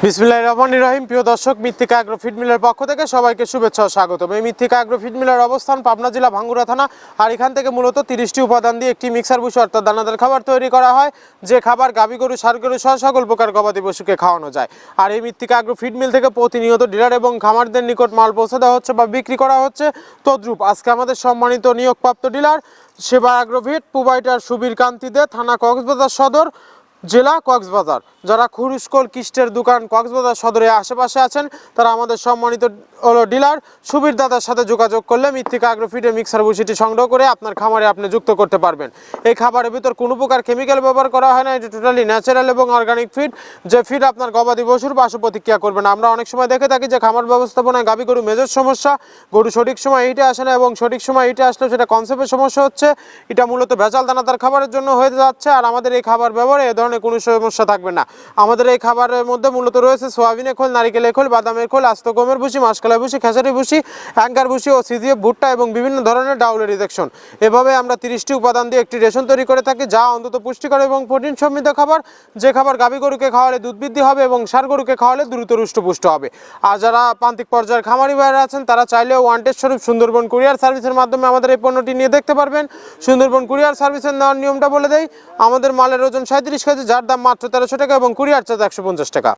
বিসমিল্লাহির রহমানির রহিম। প্রিয় দর্শক, মৃত্তিকা অ্যাগ্রো ফিড মিলের পক্ষ থেকে সবাইকে শুভেচ্ছা ও স্বাগতম। এই মৃত্তিকা অ্যাগ্রো ফিড মিলের অবস্থান পাবনা জেলা ভাঙ্গুড়া থানা। আর এখান থেকে মূলত 30টি উপাদান দিয়ে একটি মিক্সার ভুসি অর্থাৎ দানাদার খাবার তৈরি করা হয়, যে খাবার গাভী গরু ষাঁড় গরু সহ সকল প্রকার গবাদি পশুকে খাওয়ানো যায়। আর এই মৃত্তিকা অ্যাগ্রো ফিড মিল থেকে প্রতিনিয়ত ডিলার এবং খামারদের নিকট মাল পৌঁছে দেওয়া হচ্ছে বা বিক্রি করা হচ্ছে। তদ্রূপ আজকে আমাদের সম্মানিত নিয়োগপ্রাপ্ত ডিলার সেবা অ্যাগ্রোভিট প্রোভাইডার সুবীর কান্তি দে, থানা কক্সবাজার সদর, জেলা কক্সবাজার। যারা খুরুসকোল কিস্টের দোকান কক্সবাজার সদরে আশেপাশে আছেন, তারা আমাদের সম্মানিত ডিলার সুবীর দাদার সাথে যোগাযোগ করলে মৃত্তিকা অ্যাগ্রো ফিডের মিক্সার ভুসিটি সংগ্রহ করে আপনার খামারে আপনি যুক্ত করতে পারবেন। এই খাবারের ভিতর কোনো প্রকার কেমিক্যাল ব্যবহার করা হয় না, এটি টোটালি ন্যাচারাল এবং অর্গানিক ফিড, যে ফিড আপনার গবাদি পশুর পার্শ্ব প্রতিক্রিয়া করবে না। আমরা অনেক সময় দেখে থাকি যে খামার ব্যবস্থাপনায় গাভী গরু মেজর সমস্যা, গরু সঠিক সময় হিটে আসে না এবং সঠিক সময় হিটে আসলেও সেটা কনসেপ্টের সমস্যা হচ্ছে। এটা মূলত ভেজাল দানাদার খাবারের জন্য হয়ে যাচ্ছে। আর আমাদের এই খাবার ব্যবহারে এ ধরনের কোনো সমস্যা থাকবে না। আমাদের এই খাবারের মধ্যে মূলত রয়েছে সোয়াবিনের খোল, নারিকেলের খোল, বাদামের খোল, আস্ত গমের ভুসি, মাসকলাই ভুসি, খেসারি ভুসি, অ্যাঙ্কার ভুসি ও সিজিএফ ভুট্টা এবং বিভিন্ন ধরনের ডাউলের রিজেকশন। এভাবে আমরা 30টি উপাদান দিয়ে একটি রেশন তৈরি করে থাকি, যা অন্তত পুষ্টিকর এবং প্রোটিন সমৃদ্ধ খাবার, যে খাবার গাভী গরুকে খাওয়ালে দুধ বৃদ্ধি হবে এবং ষাঁড় গরুকে খাওয়ালে দ্রুত হৃষ্টপুষ্ট হবে। আর যারা প্রান্তিক পর্যায়ের খামারি ভাইরা আছেন, তারা চাইলেও ওয়ান্টেড স্বরূপ সুন্দরবন কুরিয়ার সার্ভিসের মাধ্যমে আমাদের এই পণ্যটি নিয়ে দেখতে পারবেন। সুন্দরবন কুরিয়ার সার্ভিসের নেওয়ার নিয়মটা বলে দেই। আমাদের মালের ওজন 37 কেজি, যার দাম মাত্র 1300 টাকা এবং কুরিয়ার চার্জ 150 টাকা।